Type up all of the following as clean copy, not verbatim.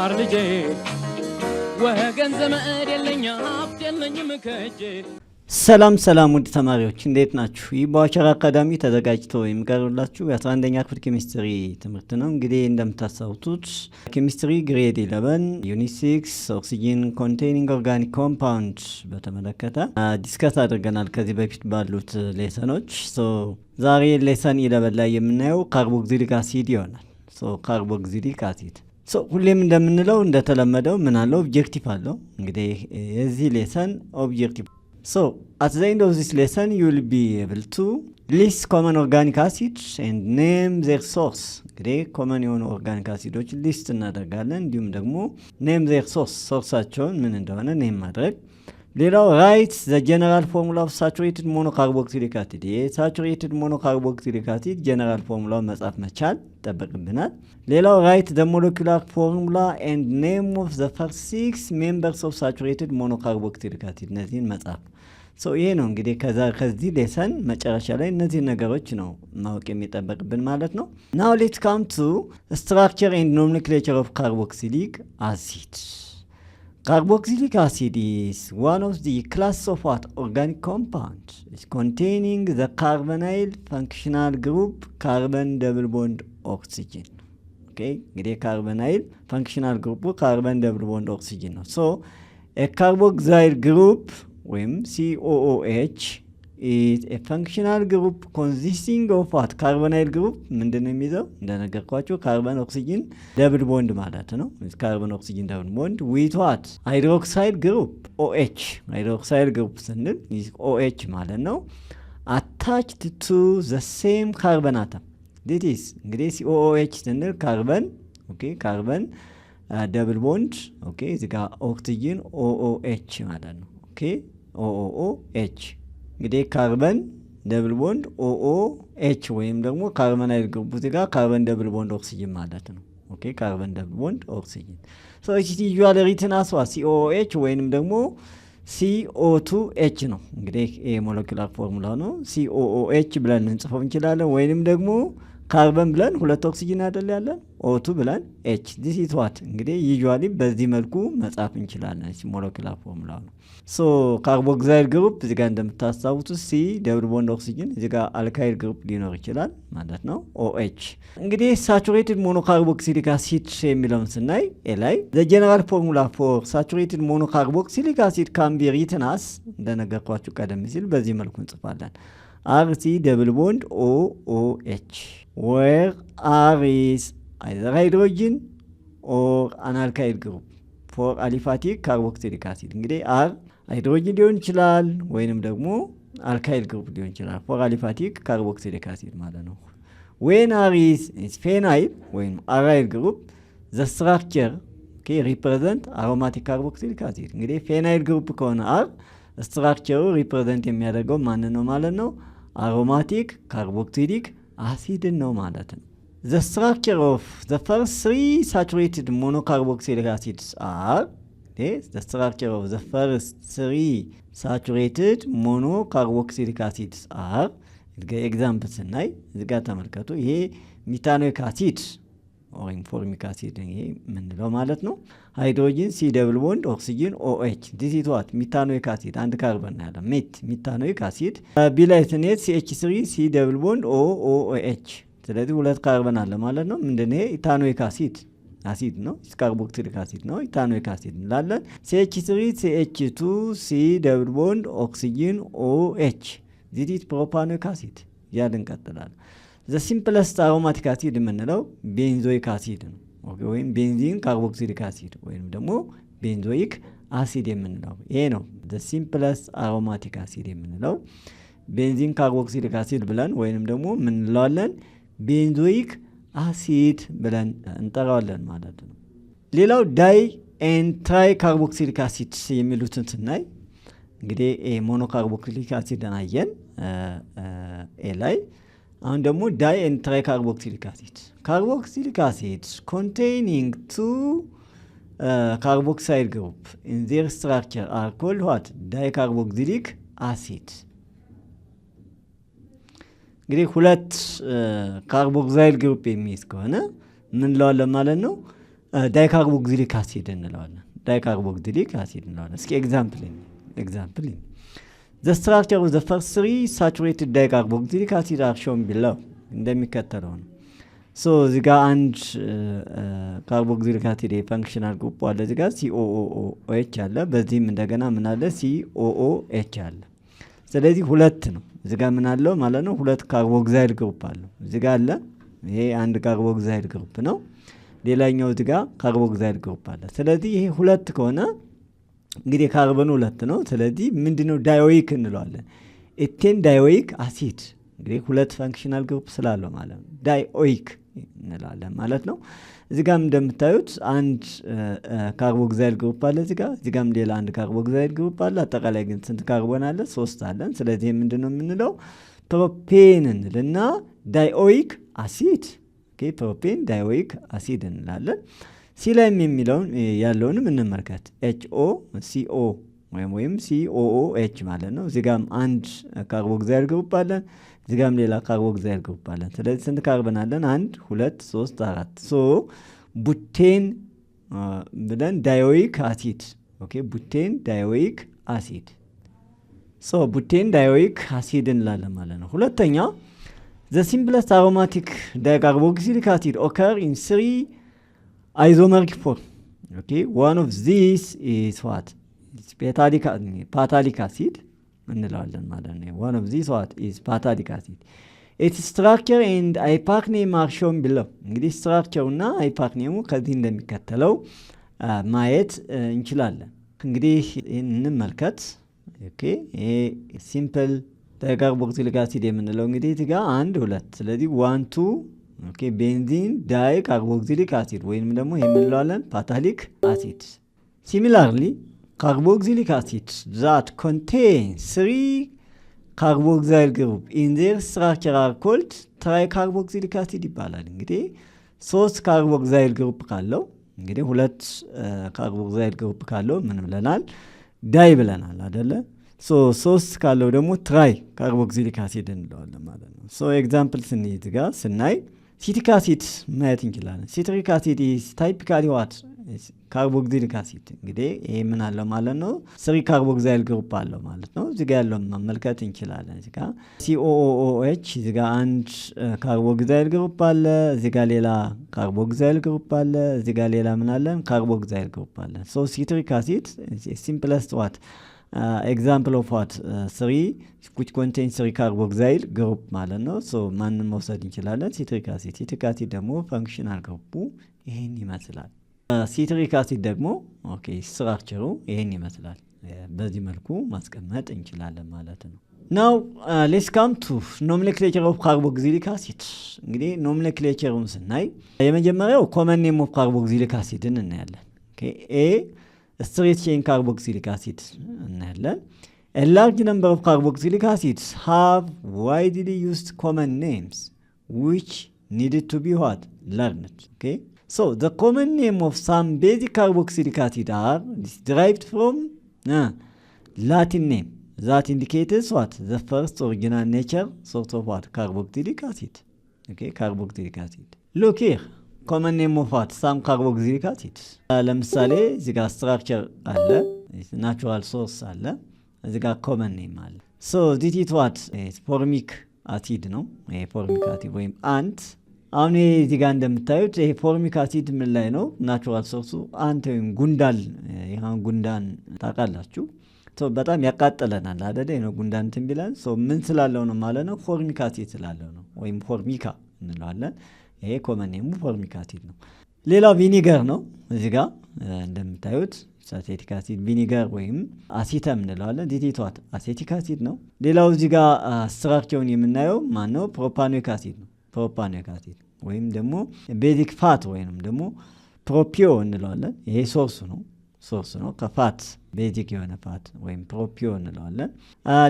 ማር ልጄ ወገን ዘመድ የለኝ ሀብት የለኝም ከእጄ። ሰላም ውድ ተማሪዎች እንዴት ናችሁ? ይህ በዋቸራ አካዳሚ ተዘጋጅቶ የሚቀርብላችሁ የ11ኛ ክፍል ኬሚስትሪ ትምህርት ነው። እንግዲህ እንደምታስታውሱት ኬሚስትሪ ግሬድ 11 ዩኒት 6 ኦክሲጅን ኮንቴኒንግ ኦርጋኒክ ኮምፓውንድ በተመለከተ ዲስከስ አድርገናል ከዚህ በፊት ባሉት ሌሰኖች። ዛሬ ሌሰን 11 ላይ የምናየው ካርቦክሲሊክ አሲድ ይሆናል። ካርቦክሲሊክ አሲድ ሁሌም እንደምንለው እንደተለመደው ምን አለው? ኦብጀክቲቭ አለው። እንግዲህ የዚህ ሌሰን ኦብጀክቲቭ at the end of this lesson you will be able to list common organic acids and name their source. እንግዲህ ኮመን የሆኑ ኦርጋኒክ አሲዶች ሊስት እናደርጋለን። እንዲሁም ደግሞ name their source ሶርሳቸውን ምን እንደሆነ ኔም ማድረግ። ሌላው write the general formula of saturated monocarboxylic acid. የሳቹሬትድ monocarboxylic acid general formula መጻፍ መቻል ይጠበቅብናል። ሌላው write the molecular formula and name of the first 6 members of saturated monocarboxylic acid. እነዚህን መጻፍ። ይሄ ነው እንግዲህ ከዚህ ሌሰን መጨረሻ ላይ እነዚህ ነገሮች ነው ማወቅ የሚጠበቅብን ማለት ነው። Now let's come to structure and nomenclature of carboxylic acid. Carboxylic acid is one of the class of what? Organic compound. It's containing the carbonyl functional group carbon double bond oxygen. Okay, እንግዲህ carbonyl functional group carbon double bond oxygen ነው። A carboxyl group ወይም COOH is a functional group consisting of what? Carbonyl group ምንድን ነው የሚይዘው? እንደነገርኳችሁ ካርበን ኦክሲጅን ደብል ቦንድ ማለት ነው። ካርበን ኦክሲጅን ደብል ቦንድ with what? ሃይድሮክሳይድ ግሩፕ OH። ሃይድሮክሳይድ ግሩፕ ስንል OH ማለት ነው። attached to the same carbon atom. this is እንግዲህ COOH ስንል ካርበን ካርበን ደብል ቦንድ እዚህ ጋር ኦክሲጅን OOH ማለት ነው። OOH እንግዲህ ካርበን ደብል ቦንድ OOH ወይም ደግሞ ካርበናይል ግሩፕ እዚህ ጋር ካርበን ደብል ቦንድ ኦክሲጅን ማለት ነው። ካርበን ደብል ቦንድ ኦክሲጅን it is usually written as COOH ወይንም ደግሞ CO2H ነው። እንግዲህ ይሄ ሞለኪውላር ፎርሙላ ነው። COOH ብለን እንጽፈው እንችላለን ወይንም ደግሞ ካርበን ብለን ሁለት ኦክሲጅን አይደል ያለን O2 ብለን H this is what እንግዲህ usually በዚህ መልኩ መጻፍ እንችላለን። እሺ ሞለኪውላር ፎርሙላ ነው። ካርቦክሳይል ግሩፕ እዚህ ጋር እንደምታስታውሱት C ደብል ቦንድ ኦክሲጅን እዚህ ጋር አልካይል ግሩፕ ሊኖር ይችላል ማለት ነው OH። እንግዲህ ሳቹሬትድ ሞኖካርቦክሲሊክ አሲድ የሚለውን ስናይ ላይ the general formula for saturated monocarboxylic acid can be written as እንደነገርኳችሁ ቀደም ሲል በዚህ መልኩ እንጽፋለን። RC double bond OOH where R is either hydrogen or an alkyl group for aliphatic carboxylic acid. እንግዲህ R ሃይድሮጂን ሊሆን ይችላል ወይንም ደግሞ አልካይል ግሩፕ ሊሆን ይችላል for aliphatic carboxylic acid ማለት ነው። when R is phenyl ወይም aryl group the structure represent aromatic carboxylic acid. እንግዲህ ፌናይል ግሩፕ ከሆነ R ስትራክቸሩ ሪፕሬዘንት የሚያደርገው ማን ነው ማለት ነው? አሮማቲክ ካርቦክሲሊክ አሲድን ነው ማለት ነው። The structure of the first 3 saturated monocarboxylic acids are the structure of the first 3 saturated monocarboxylic acids are ኤግዛምፕል ስናይ እዚህ ጋር ተመልከቱ። ይሄ ሚታኖይክ አሲድ ወይም ፎርሚክ አሲድ ይሄ ምንለው ማለት ነው። ሃይድሮጂን C ደብል ቦንድ ኦክሲጅን OH this is what ሚታኖይክ አሲድ አንድ ካርበን ያለ ሚታኖይክ አሲድ ቢ ላይ ስንሄድ CH3 C ደብል ቦንድ OOH ስለዚህ ሁለት ካርበን አለ ማለት ነው። ምንድነው ይሄ? ኢታኖይክ አሲድ ነው። ካርቦክሲሊክ አሲድ ነው። ኢታኖይክ አሲድ እንላለን። CH3 CH2 C ደብል ቦንድ ኦክሲጅን OH this is ፕሮፓኖይክ አሲድ ያልን እንቀጥላለን። the simplest aromatic acid የምንለው ቤንዞይክ አሲድ ነው። ወይም ቤንዚን ካርቦክሲሊክ አሲድ ወይም ደግሞ ቤንዞይክ አሲድ የምንለው ይሄ ነው። the simplest aromatic acid የምንለው ቤንዚን ካርቦክሲሊክ አሲድ ብለን ወይንም ደግሞ ምን እንለዋለን? ቤንዞይክ አሲድ ብለን እንጠራዋለን ማለት ነው። ሌላው ዳይ ኤንድ ትራይ ካርቦክሲሊክ አሲድ የሚሉትን ስናይ እንግዲህ ሞኖካርቦክሲሊክ አሲድን አየን ላይ አሁን ደግሞ ዳይ ኤንድ ትራይ ካርቦክሲሊክ አሲድ ካርቦክሲሊክ አሲድ containing 2 carboxyl group in their structure are called what? Dicarboxylic acid. እንግዲህ ሁለት ካርቦክሳይል ግሩፕ የሚይዝ ከሆነ ምን ለዋለ ማለት ነው? ዳይካርቦክሲሊክ አሲድ እንለዋለን። ዳይካርቦክሲሊክ አሲድ እንለዋለን። እስኪ ኤግዛምፕል the structure of the first 3 saturated dicarboxylic acid are shown below እንደሚከተለው ነው። ሶ እዚህ ጋር አንድ ካርቦክሲሊክ አሲድ የፋንክሽናል ግሩፕ አለ። እዚህ ጋር COOH አለ። በዚህም እንደገና ምን አለ? COOH አለ። ስለዚህ ሁለት ነው። እዚህ ጋር ምን አለው ማለት ነው? ሁለት ካርቦክሳይል ግሩፕ አለው። እዚህ ጋር አለ። ይሄ አንድ ካርቦክሳይል ግሩፕ ነው። ሌላኛው እዚህ ጋር ካርቦክሳይል ግሩፕ አለ። ስለዚህ ይሄ ሁለት ከሆነ እንግዲህ ካርበኑ ሁለት ነው። ስለዚህ ምንድነው? ዳዮይክ እንለዋለን። ኤቴን ዳዮይክ አሲድ እንግዲህ ሁለት ፋንክሽናል ግሩፕ ስላለው ማለት ነው ዳይኦይክ እንላለን ማለት ነው። እዚህ ጋርም እንደምታዩት አንድ ካርቦክሳይል ግሩፕ አለ። እዚህ ጋርም ሌላ አንድ ካርቦክሳይል ግሩፕ አለ። አጠቃላይ ግን ስንት ካርቦን አለ? 3 አለን። ስለዚህ ምንድነው የምንለው? ፕሮፔን እንልና ዳይኦይክ አሲድ ፕሮፔን ዳይኦይክ አሲድ እንላለን። ሲ ላይም የሚለውን ያለውንም እንመልከት። HOCO ወይም COOH ማለት ነው። እዚህ ጋርም አንድ ካርቦክሳይል ግሩፕ አለን። እዚህ ጋርም ሌላ ካርቦክሳይል ግሩፕ አለን። ስለዚህ ስንት ካርበን አለን? 1 2 3 4 ሶ ቡቴን ብለን ዳዮይክ አሲድ ቡቴን ዳዮይክ አሲድ ሶ ቡቴን ዳዮይክ አሲድ እንላለን ማለት ነው። ሁለተኛ the simplest aromatic dicarboxylic acid occur in 3 isomeric form. One of these is what? It's patalic acid እንለዋለን ማለት ነው። One of these what is patalic acid. Its structure and IUPAC name are shown below. እንግዲህ ስትራክቸሩ እና IUPAC ኔሙ ከዚህ እንደሚከተለው ማየት እንችላለን። እንግዲህ እንመልከት። ይሄ ሲምፕል ዳይካርቦክሲሊክ አሲድ የምንለው እንግዲህ እዚህ ጋር 1 2 ስለዚህ 1 2 ቤንዚን ዳይካርቦክሲሊክ አሲድ ወይንም ደግሞ የምንለዋለን ፓታሊክ አሲድ። ሲሚላርሊ carboxylic acid that contain 3 carboxyl group in their structure are called tricarboxylic acid ይባላል። እንግዲህ 3 ካርቦክሳይል ግሩፕ ካለው እንግዲህ 2 ካርቦክሳይል ግሩፕ ካለው ምን ብለናል? ዳይ ብለናል አይደለ? ሶ 3 ካለው ደግሞ ትራይ ካርቦክሲሊክ አሲድ እንለዋለን ማለት ነው። ሶ ኤግዛምፕል ስንይዝ ጋር ስናይ ሲትሪክ አሲድ ማየት እንችላለን። ሲትሪክ አሲድ ኢዝ ታይፒካሊ ዋት ካርቦክሲሊክ አሲድ እንግዲህ ይሄ ምን አለው ማለት ነው? 3 ካርቦክሳይል ግሩፕ አለው ማለት ነው። እዚህ ጋር ያለውን መመልከት እንችላለን። እዚህ ጋር COOH እዚህ ጋር አንድ ካርቦክሳይል ግሩፕ አለ። እዚህ ጋር ሌላ ካርቦክሳይል ግሩፕ አለ። እዚህ ጋር ሌላ ምን አለ? ካርቦክሳይል ግሩፕ አለ። ሶ ሲትሪክ አሲድ ሲምፕለስት ዋት ኤግዛምፕል ኦፍ ዋት 3 which contains 3 ካርቦክሳይል ግሩፕ ማለት ነው። ሶ ማንን መውሰድ እንችላለን? ሲትሪክ አሲድ። ሲትሪክ አሲድ ደግሞ ፋንክሽናል ግሩፑ ይሄን ይመስላል። ሲትሪክ አሲድ ደግሞ ስትራክቸሩ ይሄን ይመስላል። በዚህ መልኩ ማስቀመጥ እንችላለን ማለት ነው። ናው ሌትስ ካም ቱ ኖሜንክሌቸር ኦፍ ካርቦክሲሊክ አሲድ። እንግዲህ ኖሜንክሌቸሩን ስናይ የመጀመሪያው ኮመን ኔም ኦፍ ካርቦክሲሊክ አሲድን እናያለን። ኤ ስትሬት ቼን ካርቦክሲሊክ አሲድ እናያለን። A large number of carboxylic acids have widely used common names which needed to be what? Learned. So the common name of some basic carboxylic acid are derived from Latin name that indicates what? The first original nature source of what? Carboxylic acid. Carboxylic acid. Look here. Common name of what? Some carboxylic acids. ለምሳሌ እዚህ ጋር structure አለ፣ natural source አለ፣ እዚህ ጋር common name አለ። So this is what? formic acid ነው። ይሄ formic acid ወይም አንት። አሁን ይሄ እዚህ ጋር እንደምታዩት ይሄ formic acid ምን ላይ ነው? natural source አንት ወይም ጉንዳን። ይሄን ጉንዳን ታውቃላችሁ? በጣም ያቃጥለናል አይደል? ነው ጉንዳን እንትን ቢለን ምን ስላለው ነው ማለት ነው? formic acid ስላለው ነው ወይም formica እንለዋለን። ይሄ ኮመን ኔሙ ፎርሚክ አሲድ ነው። ሌላው ቪኒገር ነው። እዚህ ጋር እንደምታዩት አሴቲክ አሲድ ቪኒገር ወይም አሲተም እንለዋለን። ዲቲቷት አሴቲክ አሲድ ነው። ሌላው እዚህ ጋር ስትራክቸሩን የምናየው ማን ነው? ፕሮፓኖይክ አሲድ ነው። ፕሮፓኖይክ አሲድ ወይም ደግሞ ቤዚክ ፋት ወይም ደግሞ ፕሮፒዮ እንለዋለን። ይሄ ሶርሱ ነው ከፋት ቤዚክ የሆነ ፋት ወይም ፕሮፒዮ እንለዋለን።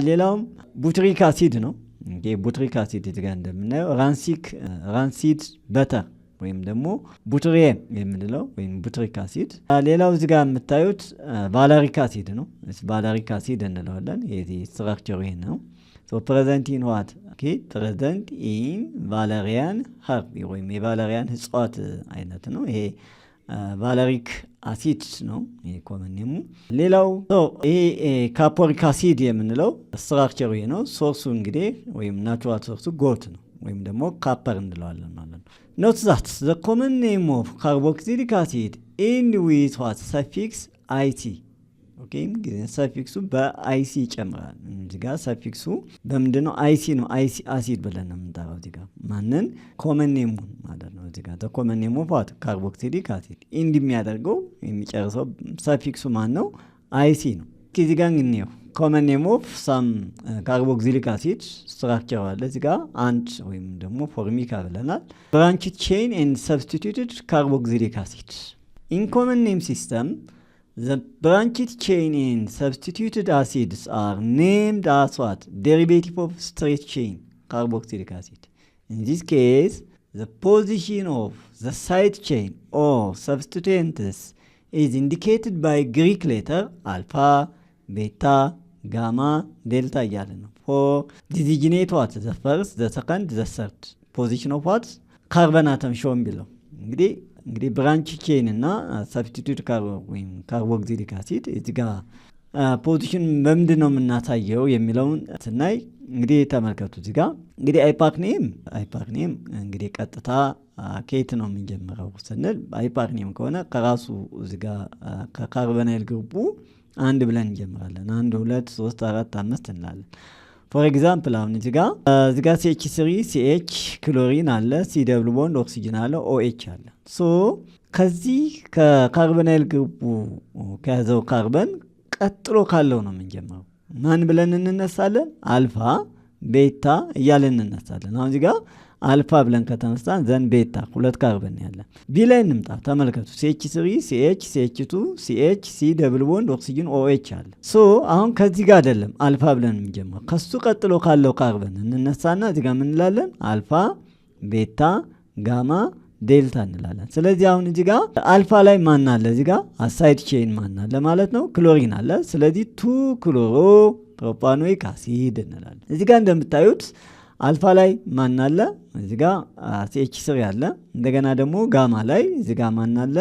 ሌላውም ቡትሪክ አሲድ ነው። ቡትሪክ አሲድ እዚህ ጋር እንደምናየው ራንሲድ በተር ወይም ደግሞ ቡትሪየም የምንለው ወይም ቡትሪክ አሲድ። ሌላው እዚህ ጋር የምታዩት ቫላሪክ አሲድ ነው። ቫላሪክ አሲድ እንለዋለን። የዚህ ስትራክቸሩ ይሄ ነው። ፕሬዘንት ኢን ዋት? ፕሬዘንት ኢን ቫላሪያን ሀርብ ወይም የቫላሪያን እጽዋት አይነት ነው። ይሄ ቫለሪክ አሲድ ነው ይሄ ኮመን ኔሙ። ሌላው ይሄ ካፖሪክ አሲድ የምንለው ስትራክቸሩ ይሄ ነው። ሶርሱ እንግዲህ ወይም ናቹራል ሶርሱ ጎት ነው ወይም ደግሞ ካፐር እንለዋለን ማለት ነው። ኖት ዛት ዘ ኮመን ኔም ኦፍ ካርቦክሲሊክ አሲድ ኢንድ ዊዝ ዋት ሰፊክስ አይቲ። ኦኬ እንግዲህ ሰፊክሱ በአይሲ ይጨምራል። እዚህ ጋር ሰፊክሱ በምንድነው? አይሲ ነው። አይሲ አሲድ ብለን ነው የምንጠራው እዚህ ጋር ማንን? ኮመን ኔሙን ማለት ነው። እዚህ ጋር ዘ ኮመን ኔም ኦፍ ዋት ካርቦክሲሊክ አሲድ ኢንድ የሚያደርገው የሚጨርሰው ሰፊክሱ ማን ነው? አይሲ ነው። እዚህ ጋር እንግዲህ ኮመን ኔም ኦፍ ሳም ካርቦክሲሊክ አሲድ ስትራክቸር አለ እዚህ ጋር አንድ ወይም ደግሞ ፎርሚካ ብለናል። ብራንችድ ቼን ኤንድ ሰብስቲቱትድ ካርቦክሲሊክ አሲድ ኢን ኮመን ኔም ሲስተም the branched chain and substituted acids are named as what? Derivative of straight chain carboxylic acid. In this case, the position of the side chain or substituents is indicated by Greek letter alpha, beta, gamma, delta እያለ ነው። For designate what? The first, the second, the third position of what? Carbon atom shown below. እንግዲህ ብራንች ቼን እና ሰብስቲቱት ወይም ካርቦክሲሊክ አሲድ እዚህ ጋር ፖዚሽን በምንድን ነው የምናሳየው የሚለውን ስናይ እንግዲህ ተመልከቱ። እዚህ ጋር እንግዲህ አይፓክኔም እንግዲህ ቀጥታ ከየት ነው የምንጀምረው ስንል አይፓክኔም ከሆነ ከራሱ እዚህ ጋር ከካርቦናይል ግሩፑ አንድ ብለን እንጀምራለን። 1 2 3 4 5 እንላለን። ፎር ኤግዛምፕል አሁን እዚህ ጋር CH3 CH ክሎሪን አለ፣ C ደብል ቦንድ ኦክሲጅን አለ፣ OH አለ። ሶ ከዚህ ከካርቦናይል ግሩፑ ከያዘው ካርበን ቀጥሎ ካለው ነው የምንጀምረው። ማን ብለን እንነሳለን? አልፋ ቤታ እያለን እንነሳለን። አሁን እዚህ ጋር አልፋ ብለን ከተነሳን ዘን ቤታ ሁለት ካርበን ያለን። ቢ ላይ እንምጣ። ተመልከቱ CH3 CH CH2 CH C ደብል ቦንድ ኦክሲጅን OH አለ። ሶ አሁን ከዚህ ጋር አይደለም አልፋ ብለን የምንጀምረው ከሱ ቀጥሎ ካለው ካርበን እንነሳና እዚህ ጋር ምን እንላለን? አልፋ ቤታ ጋማ ዴልታ እንላለን። ስለዚህ አሁን እዚህ ጋር አልፋ ላይ ማን አለ? እዚህ ጋር አሳይድ ቼን ማን አለ ማለት ነው? ክሎሪን አለ። ስለዚህ 2 ክሎሮ ፕሮፓኖይክ አሲድ እንላለን። እዚህ ጋር እንደምታዩት አልፋ ላይ ማን አለ? እዚህ ጋር CH3 አለ። እንደገና ደግሞ ጋማ ላይ እዚህ ጋር ማን አለ?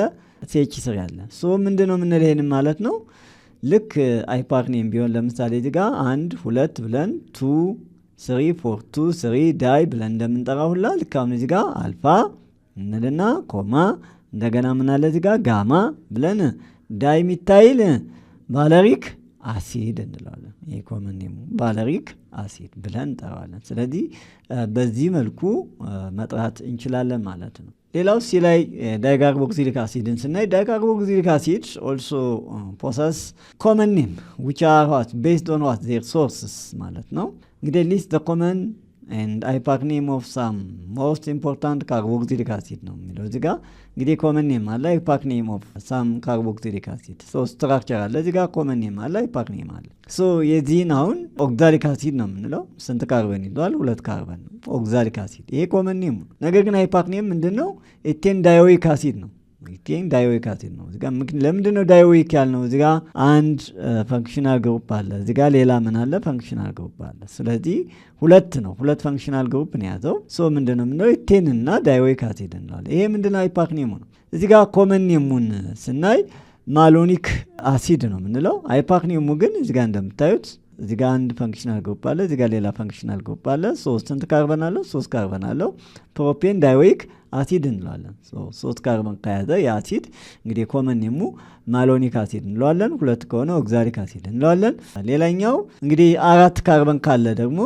CH3 አለ። ሶ ምንድነው የምንለው ይሄን ማለት ነው? ልክ አይፓክኔም ቢሆን ለምሳሌ እዚህ ጋር 1 2 ብለን 2 3 4 2 3 ዳይ ብለን እንደምንጠራው ሁላ ልክ አሁን እዚህ ጋር አልፋ እንልና ኮማ እንደገና ምን አለ እዚህ ጋር ጋማ ብለን ዳይሚታይል ቫለሪክ አሲድ እንለዋለን። ይሄ ኮመን ኔሙ ቫለሪክ አሲድ ብለን እንጠራዋለን። ስለዚህ በዚህ መልኩ መጥራት እንችላለን ማለት ነው። ሌላው ሲ ላይ ዳይካርቦክሲሊክ አሲድን ስናይ ዳይካርቦክሲሊክ አሲድ ኦልሶ ፖሰስ ኮመን ኔም which are what based on what their sources ማለት ነው። እንግዲህ ሊስት the common and IUPAC name of some most important carboxylic acid ነው የሚለው እዚህ ጋር እንግዲህ ኮመን ኔም አለ IUPAC name of some carboxylic acid ሶ ስትራክቸር አለ እዚህ ጋር ኮመን ኔም አለ IUPAC name አለ ሶ የዚህን አሁን ኦክዛሊክ አሲድ ነው የምንለው ስንት ካርበን ይዟል 2 ካርበን ነው ኦክዛሊክ አሲድ ይሄ ኮመን ኔም ነው ነገር ግን IUPAC name ምንድነው ኢቴን ዳዮይክ አሲድ ነው ኢቴን ዳዮይክ አሲድ ነው እዚህ ጋር ለምንድን ነው ዳዮይክ ያልነው እዚህ ጋር አንድ ፈንክሽናል ግሩፕ አለ እዚህ ጋር ሌላ ምን አለ ፈንክሽናል ግሩፕ አለ ስለዚህ ሁለት ፈንክሽናል ግሩፕ ነው ያዘው ሶ ምንድነው ምንለው ኢቴን እና ዳዮይክ አሲድ እንላለን ይሄ ምንድነው IUPAC name ነው እዚህ ጋር ኮመን ኔሙን ስናይ ማሎኒክ አሲድ ነው ምንለው IUPAC name ግን እዚህ ጋር እንደምታዩት እዚህ ጋር አንድ ፈንክሽናል ግሩፕ አለ እዚህ ጋር ሌላ ፈንክሽናል ግሩፕ አለ ሶስት ካርበን አለ 3 ካርበን አለው ፕሮፔን ዳዮይክ አሲድ እንለዋለን ሶ 3 ካርበን ከያዘ የአሲድ እንግዲህ ኮመን ኔሙ ማሎኒክ አሲድ እንለዋለን 2 ከሆነ ኦክዛሊክ አሲድ እንለዋለን ሌላኛው እንግዲህ 4 ካርበን ካለ ደግሞ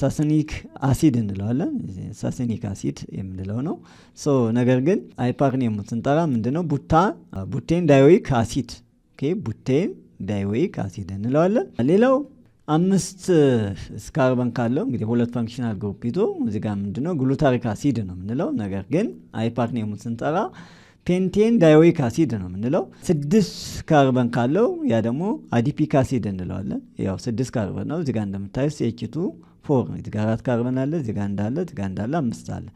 ሳሲኒክ አሲድ እንለዋለን ሳሲኒክ አሲድ የምንለው ነው ሶ ነገር ግን IUPAC name ስንጠራ ምንድነው ቡቴን ዳዮይክ አሲድ ኦኬ ቡቴን ዳዮይክ አሲድ እንለዋለን ሌላው 5 ካርበን ካለው እንግዲህ 2 ፈንክሽናል ግሩፕ ይዞ እዚህ ጋር ምንድነው ግሉታሪክ አሲድ ነው የምንለው ነገር ግን IUPAC name ስንጠራ ፔንቴን ዳዮይክ አሲድ ነው የምንለው 6 ካርበን ካለው ያ ደግሞ አዲፒክ አሲድ እንለዋለን ያው 6 ካርበን ነው እዚህ ጋር እንደምታዩት CH2 4 እዚህ ጋር 4 ካርበን አለ እዚህ ጋር እንዳለ 5 አለ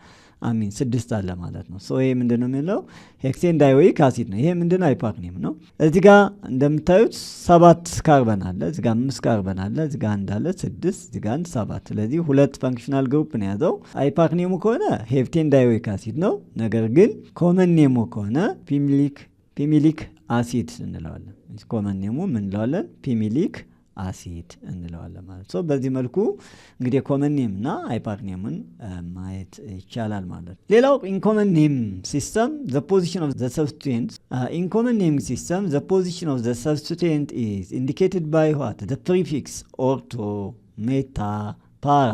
አሚን 6 አለ ማለት ነው። ሶ ይሄ ምንድነው የሚለው ሄክሴን ዳይኦይክ አሲድ ነው። ይሄ ምንድነው ሃይፓርኒየም ነው። እዚህ ጋር እንደምታዩት 7 ካርበን አለ፣ እዚህ ጋር 5 ካርበን አለ፣ እዚህ ጋር 1 አለ 6፣ እዚህ ጋር 1 7። ስለዚህ 2 ፈንክሽናል ግሩፕ ነው ያዘው። ሃይፓርኒየሙ ከሆነ ሄክሴን ዳይኦይክ አሲድ ነው። ነገር ግን ኮመን ኔሙ ከሆነ ፒሚሊክ አሲድ እንለዋለን። ኮመን ኔሙ ምን እንለዋለን? ፒሚሊክ አሲድ እንለዋለን ማለት ነው። በዚህ መልኩ እንግዲህ ኮመን ኔም እና ሃይፓርኒየምን ማየት ይቻላል ማለት ነው። ሌላው ኢን ኮመን ኔም ሲስተም ዘ ፖዚሽን ኦፍ ዘ ሰብስቲቱየንት ኢን ኮመን ኔም ሲስተም ዘ ፖዚሽን ኦፍ ዘ ሰብስቲቱየንት ኢዝ ኢንዲኬትድ ባይ ዋት ዘ ፕሪፊክስ ኦርቶ፣ ሜታ፣ ፓራ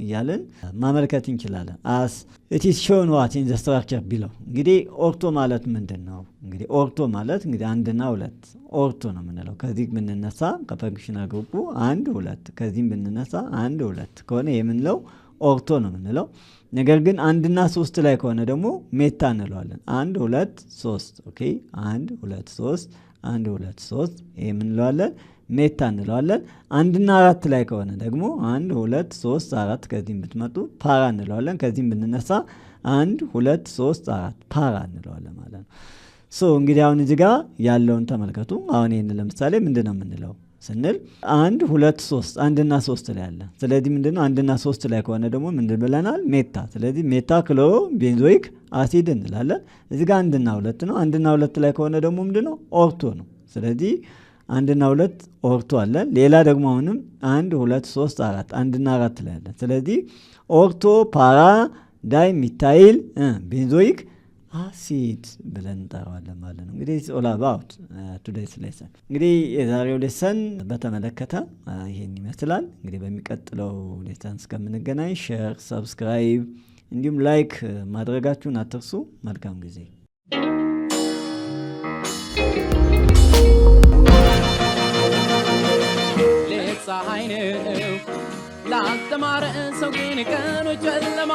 እያልን ማመልከት እንችላለን። አስ ኢት ኢዝ ሾውን ዋት ኢን ዘ ስትራክቸር ቢለው። እንግዲህ ኦርቶ ማለት ምንድን ነው? እንግዲህ ኦርቶ ማለት እንግዲህ 1 እና 2 ኦርቶ ነው የምንለው። ከዚህ ብንነሳ ከፈንክሽናል ግሩፑ 1 2፣ ከዚህም ብንነሳ 1 2 ከሆነ የምንለው ኦርቶ ነው የምንለው። ነገር ግን 1 እና 3 ላይ ከሆነ ደግሞ ሜታ እንለዋለን። 1 2 3 ኦኬ 1 2 3 1 2 3 ይሄ የምንለዋለን ሜታ እንለዋለን። 1 እና 4 ላይ ከሆነ ደግሞ 1 2 3 4 ከዚህም ብትመጡ ፓራ እንለዋለን። ከዚህም ብንነሳ 1 2 3 4 ፓራ እንለዋለን ማለት ነው። እንግዲህ አሁን እዚህ ጋር ያለውን ተመልከቱ። አሁን ይህን ለምሳሌ ምንድን ነው የምንለው ስንል 1 2 3 1 እና 3 ላይ አለ። ስለዚህ ምንድነው 1 እና 3 ላይ ከሆነ ደግሞ ምንድን ብለናል? ሜታ። ስለዚህ ሜታ ክሎሮ ቤንዞይክ አሲድ እንላለን። እዚህ ጋር 1 እና 2 ነው። 1 እና 2 ላይ ከሆነ ደግሞ ምንድነው? ኦርቶ ነው። ስለዚህ 1 እና 2 ኦርቶ አለ። ሌላ ደግሞ አሁንም 1 2 3 4 1 እና 4 ላይ አለ። ስለዚህ ኦርቶ ፓራ ዳይ ሚታይል ቤንዞይክ አሲድ ብለን እንጠራዋለን ማለት ነው። እንግዲህ ኢትስ ኦል አባውት ቱዴይስ ሌሰን። እንግዲህ የዛሬው ሌሰን በተመለከተ ይሄን ይመስላል። እንግዲህ በሚቀጥለው ሌሰን እስከምንገናኝ ሼር፣ ሰብስክራይብ እንዲሁም ላይክ ማድረጋችሁን አትርሱ። መልካም ጊዜ። ፀሐይ ነው ላልተማረ ሰው ግን ቀኑ ጨለማ